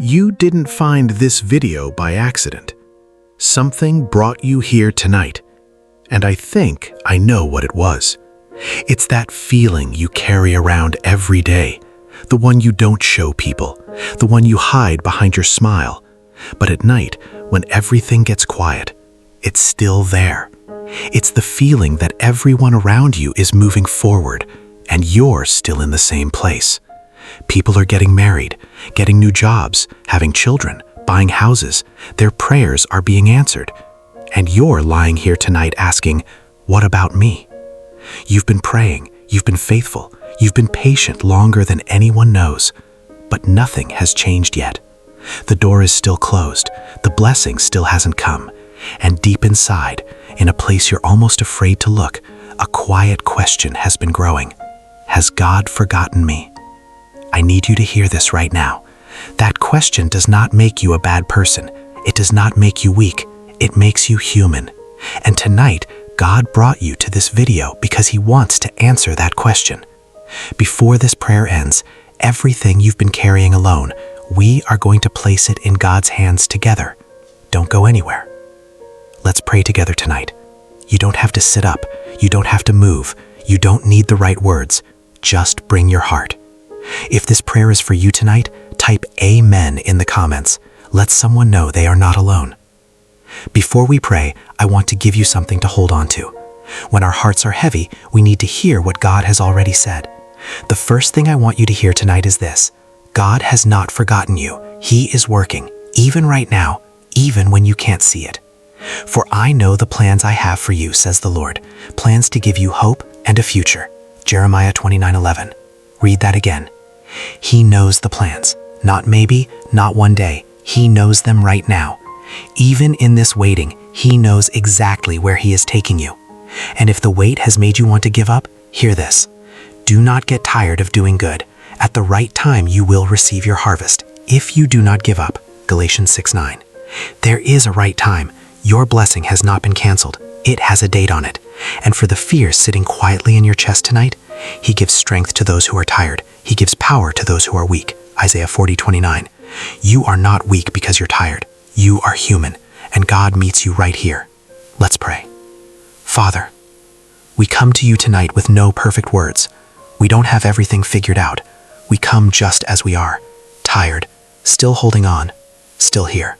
You didn't find this video by accident. Something brought you here tonight, and I think I know what it was. It's that feeling you carry around every day, the one you don't show people, the one you hide behind your smile. But at night, when everything gets quiet, it's still there. It's the feeling that everyone around you is moving forward, and you're still in the same place. People are getting married, getting new jobs, having children, buying houses. Their prayers are being answered. And you're lying here tonight asking, what about me? You've been praying, you've been faithful, you've been patient longer than anyone knows. But nothing has changed yet. The door is still closed, the blessing still hasn't come. And deep inside, in a place you're almost afraid to look, a quiet question has been growing. Has God forgotten me? I need you to hear this right now. That question does not make you a bad person. It does not make you weak. It makes you human. And tonight, God brought you to this video because He wants to answer that question. Before this prayer ends, everything you've been carrying alone, we are going to place it in God's hands together. Don't go anywhere. Let's pray together tonight. You don't have to sit up. You don't have to move. You don't need the right words. Just bring your heart. If this prayer is for you tonight, type Amen in the comments. Let someone know they are not alone. Before we pray, I want to give you something to hold on to. When our hearts are heavy, we need to hear what God has already said. The first thing I want you to hear tonight is this: God has not forgotten you. He is working, even right now, even when you can't see it. For I know the plans I have for you, says the Lord, plans to give you hope and a future. Jeremiah 29:11. Read that again. He knows the plans. Not maybe, not one day. He knows them right now. Even in this waiting, He knows exactly where He is taking you. And if the wait has made you want to give up, hear this. Do not get tired of doing good. At the right time, you will receive your harvest, if you do not give up. Galatians 6:9. There is a right time. Your blessing has not been canceled. It has a date on it. And for the fear sitting quietly in your chest tonight, He gives strength to those who are tired. He gives power to those who are weak. Isaiah 40:29. You are not weak because you're tired. You are human, and God meets you right here. Let's pray. Father, we come to you tonight with no perfect words. We don't have everything figured out. We come just as we are, tired, still holding on, still here.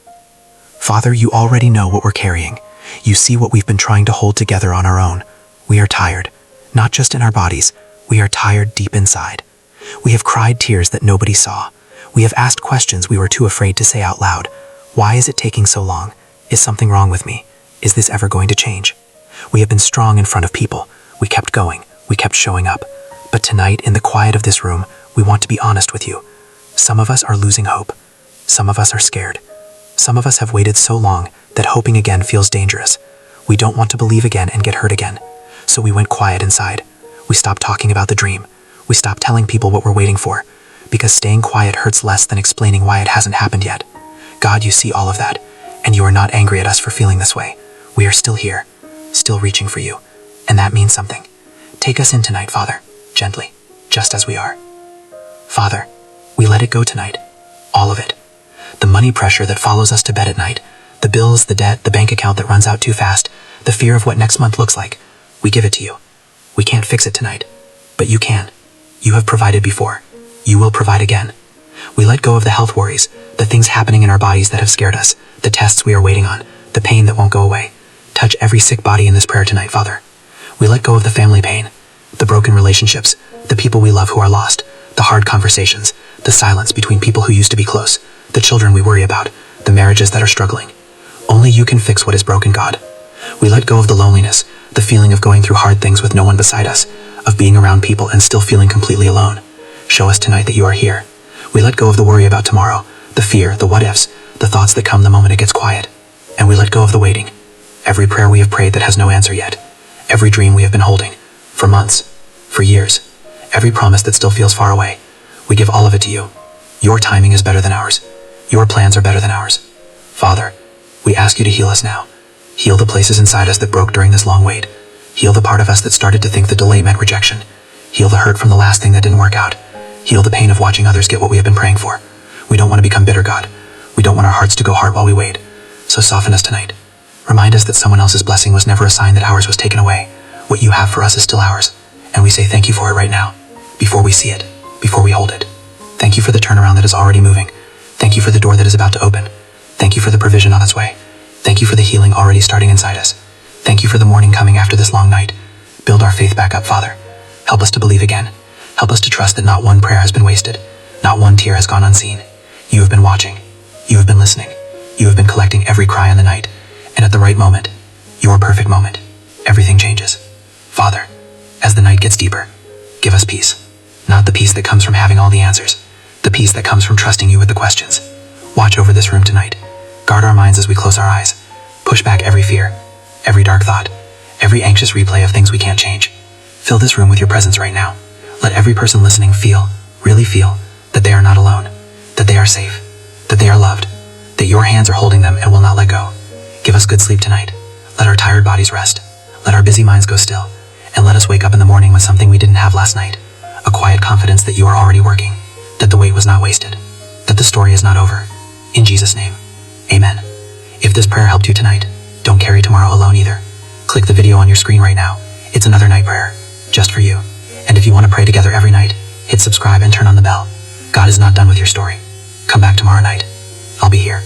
Father, you already know what we're carrying. You see what we've been trying to hold together on our own. We are tired, not just in our bodies. We are tired deep inside. We have cried tears that nobody saw. We have asked questions we were too afraid to say out loud. Why is it taking so long? Is something wrong with me? Is this ever going to change? We have been strong in front of people. We kept going. We kept showing up. But tonight, in the quiet of this room, we want to be honest with you. Some of us are losing hope. Some of us are scared. Some of us have waited so long that hoping again feels dangerous. We don't want to believe again and get hurt again. So we went quiet inside. We stopped talking about the dream. We stopped telling people what we're waiting for, because staying quiet hurts less than explaining why it hasn't happened yet. God, you see all of that, and you are not angry at us for feeling this way. We are still here, still reaching for you, and that means something. Take us in tonight, Father, gently, just as we are. Father, we let it go tonight, all of it. The money pressure that follows us to bed at night, the bills, the debt, the bank account that runs out too fast, the fear of what next month looks like. We give it to you. We can't fix it tonight, but you can. You have provided before. You will provide again. We let go of the health worries, the things happening in our bodies that have scared us, the tests we are waiting on, the pain that won't go away. Touch every sick body in this prayer tonight, Father. We let go of the family pain, the broken relationships, the people we love who are lost, the hard conversations, the silence between people who used to be close, the children we worry about, the marriages that are struggling. Only you can fix what is broken, God. We let go of the loneliness, the feeling of going through hard things with no one beside us, of being around people and still feeling completely alone. Show us tonight that you are here. We let go of the worry about tomorrow, the fear, the what-ifs, the thoughts that come the moment it gets quiet. And we let go of the waiting. Every prayer we have prayed that has no answer yet. Every dream we have been holding, for months, for years. Every promise that still feels far away. We give all of it to you. Your timing is better than ours. Your plans are better than ours. Father, we ask you to heal us now. Heal the places inside us that broke during this long wait. Heal the part of us that started to think the delay meant rejection. Heal the hurt from the last thing that didn't work out. Heal the pain of watching others get what we have been praying for. We don't want to become bitter, God. We don't want our hearts to go hard while we wait. So soften us tonight. Remind us that someone else's blessing was never a sign that ours was taken away. What you have for us is still ours, and we say thank you for it right now, before we see it, before we hold it. Thank you for the turnaround that is already moving. Thank you for the door that is about to open. Thank you for the provision on its way. Thank you for the healing already starting inside us. Thank you for the morning coming after this long night. Build our faith back up, Father. Help us to believe again. Help us to trust that not one prayer has been wasted. Not one tear has gone unseen. You have been watching. You have been listening. You have been collecting every cry in the night. And at the right moment, your perfect moment, everything changes. Father, as the night gets deeper, give us peace. Not the peace that comes from having all the answers. The peace that comes from trusting you with the questions. Watch over this room tonight. Guard our minds as we close our eyes. Push back every fear, every dark thought, every anxious replay of things we can't change. Fill this room with your presence right now. Let every person listening feel, really feel, that they are not alone, that they are safe, that they are loved, that your hands are holding them and will not let go. Give us good sleep tonight. Let our tired bodies rest. Let our busy minds go still. And let us wake up in the morning with something we didn't have last night. A quiet confidence that you are already working, that the wait was not wasted, that the story is not over. In Jesus' name, amen. If this prayer helped you tonight, don't carry tomorrow alone either. Click the video on your screen right now. It's another night prayer, just for you. And if you want to pray together every night, hit subscribe and turn on the bell. God is not done with your story. Come back tomorrow night. I'll be here.